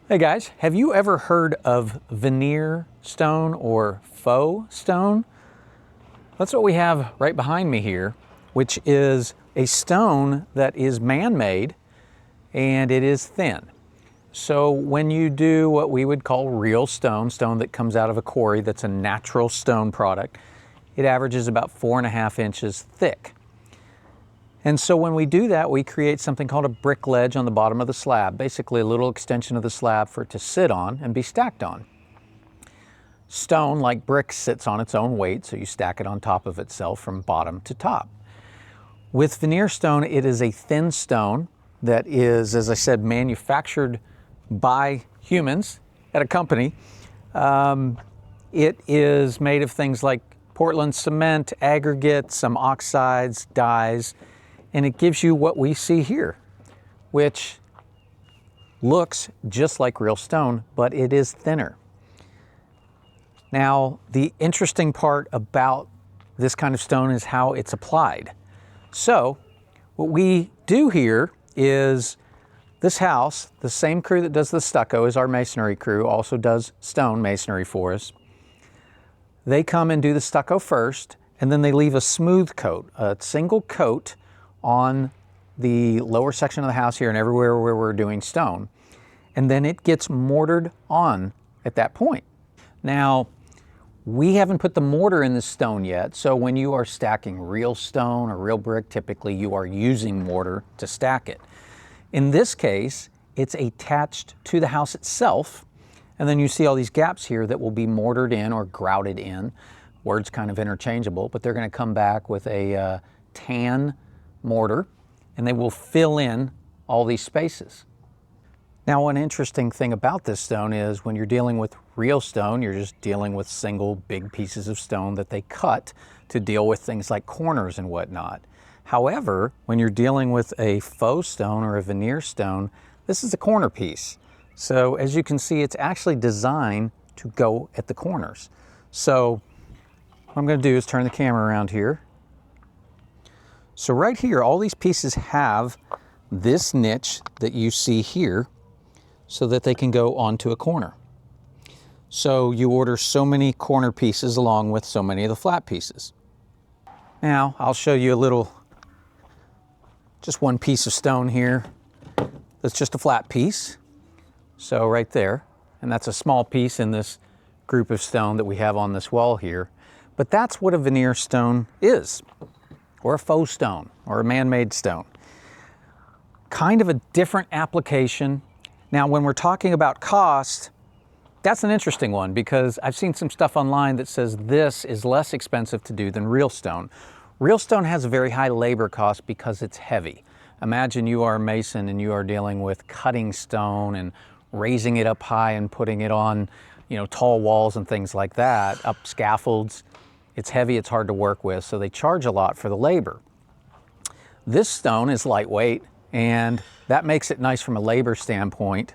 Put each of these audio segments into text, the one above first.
Hey guys, have you ever heard of veneer stone or faux stone? That's what we have right behind me here, which is a stone that is man-made and it is thin. So when you do what we would call real stone that comes out of a quarry that's a natural stone product, it averages about 4.5 inches thick. And so when we do that, we create something called a brick ledge on the bottom of the slab, basically a little extension of the slab for it to sit on and be stacked on. Stone, like brick, sits on its own weight, so you stack it on top of itself from bottom to top. With veneer stone, it is a thin stone that is, as I said, manufactured by humans at a company. It is made of things like Portland cement, aggregate, some oxides, dyes, and it gives you what we see here, which looks just like real stone, but it is thinner. Now, the interesting part about this kind of stone is how it's applied. So, what we do here is this house, the same crew that does the stucco as our masonry crew, also does stone masonry for us. They come and do the stucco first, and then they leave a smooth coat, a single coat on the lower section of the house here and everywhere where we're doing stone. And then it gets mortared on at that point. Now, we haven't put the mortar in the stone yet, so when you are stacking real stone or real brick, typically you are using mortar to stack it. In this case, it's attached to the house itself, and then you see all these gaps here that will be mortared in or grouted in. Words kind of interchangeable, but they're going to come back with a tan mortar, and they will fill in all these spaces. Now, one interesting thing about this stone is when you're dealing with real stone, you're just dealing with single big pieces of stone that they cut to deal with things like corners and whatnot. However, when you're dealing with a faux stone or a veneer stone, this is a corner piece. So as you can see, it's actually designed to go at the corners. So what I'm going to do is turn the camera around here. So right here, all these pieces have this niche that you see here so that they can go onto a corner. So you order so many corner pieces along with so many of the flat pieces. Now I'll show you a little, just one piece of stone here that's just a flat piece. So right there, and that's a small piece in this group of stone that we have on this wall here. But that's what a veneer stone is, or a faux stone, or a man-made stone. Kind of a different application. Now, when we're talking about cost, that's an interesting one because I've seen some stuff online that says this is less expensive to do than real stone. Real stone has a very high labor cost because it's heavy. Imagine you are a mason and you are dealing with cutting stone and raising it up high and putting it on, tall walls and things like that, up scaffolds. It's heavy, it's hard to work with, so they charge a lot for the labor. This stone is lightweight, and that makes it nice from a labor standpoint.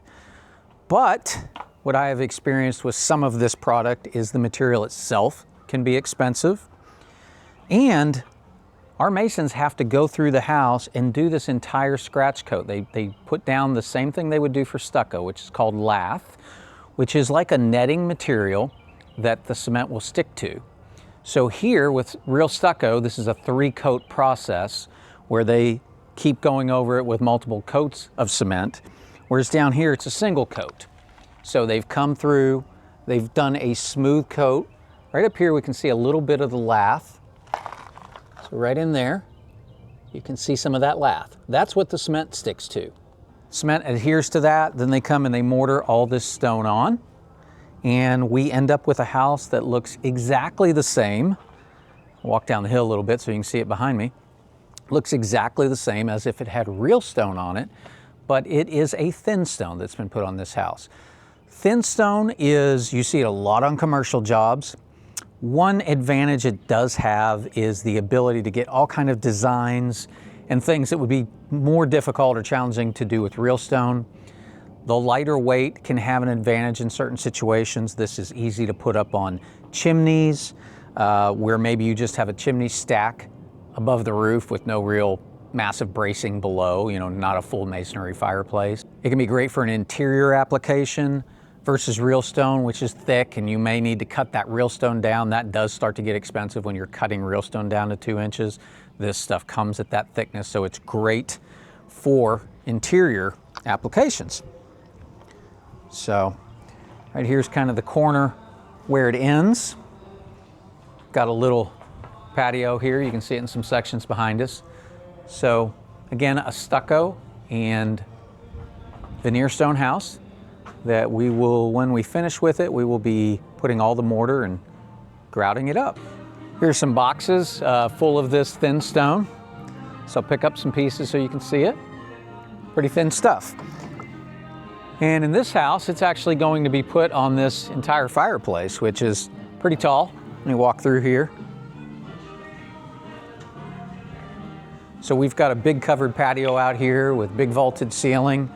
But what I have experienced with some of this product is the material itself can be expensive. And our masons have to go through the house and do this entire scratch coat. They put down the same thing they would do for stucco, which is called lath, which is like a netting material that the cement will stick to. So here with real stucco, this is a 3-coat process where they keep going over it with multiple coats of cement, whereas down here it's a single coat. So they've come through, they've done a smooth coat. Right up here we can see a little bit of the lath. So right in there, you can see some of that lath. That's what the cement sticks to. Cement adheres to that, then they come and they mortar all this stone on. And we end up with a house that looks exactly the same. I'll walk down the hill a little bit so you can see it behind me. Looks exactly the same as if it had real stone on it, but it is a thin stone that's been put on this house. Thin stone is, you see it a lot on commercial jobs. One advantage it does have is the ability to get all kind of designs and things that would be more difficult or challenging to do with real stone. The lighter weight can have an advantage in certain situations. This is easy to put up on chimneys, where maybe you just have a chimney stack above the roof with no real massive bracing below, not a full masonry fireplace. It can be great for an interior application versus real stone, which is thick, and you may need to cut that real stone down. That does start to get expensive when you're cutting real stone down to 2 inches. This stuff comes at that thickness, so it's great for interior applications. So right here's kind of the corner where it ends. Got a little patio here. You can see it in some sections behind us. So again, a stucco and veneer stone house that we will, when we finish with it, we will be putting all the mortar and grouting it up. Here's some boxes full of this thin stone. So I'll pick up some pieces so you can see it. Pretty thin stuff. And in this house, it's actually going to be put on this entire fireplace, which is pretty tall. Let me walk through here. So we've got a big covered patio out here with big vaulted ceiling,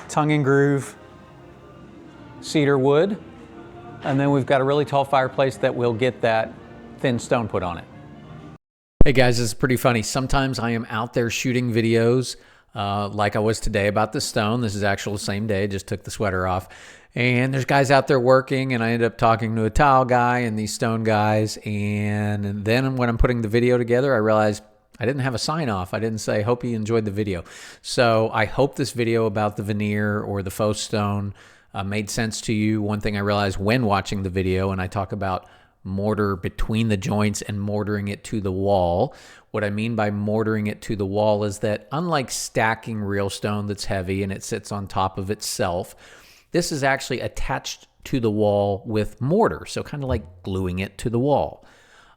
tongue and groove cedar wood, and then we've got a really tall fireplace that will get that thin stone put on it. Hey guys, this is pretty funny. Sometimes I am out there shooting videos like I was today about the stone. This is actually the same day, just took the sweater off. And there's guys out there working, and I ended up talking to a tile guy and these stone guys. And then when I'm putting the video together, I realized I didn't have a sign off. I didn't say, hope you enjoyed the video. So I hope this video about the veneer or the faux stone made sense to you. One thing I realized when watching the video, and I talk about mortar between the joints and mortaring it to the wall. What I mean by mortaring it to the wall is that unlike stacking real stone that's heavy and it sits on top of itself, this is actually attached to the wall with mortar. So kind of like gluing it to the wall.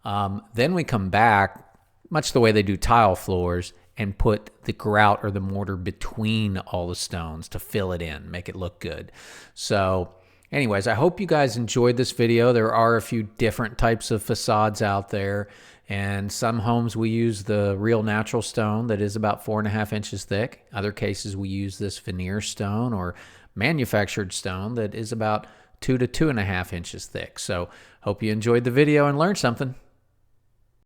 Then we come back, much the way they do tile floors, and put the grout or the mortar between all the stones to fill it in, make it look good. So anyways, I hope you guys enjoyed this video. There are a few different types of facades out there, and some homes we use the real natural stone that is about 4.5 inches thick. Other cases we use this veneer stone or manufactured stone that is about 2 to 2.5 inches thick. So hope you enjoyed the video and learned something.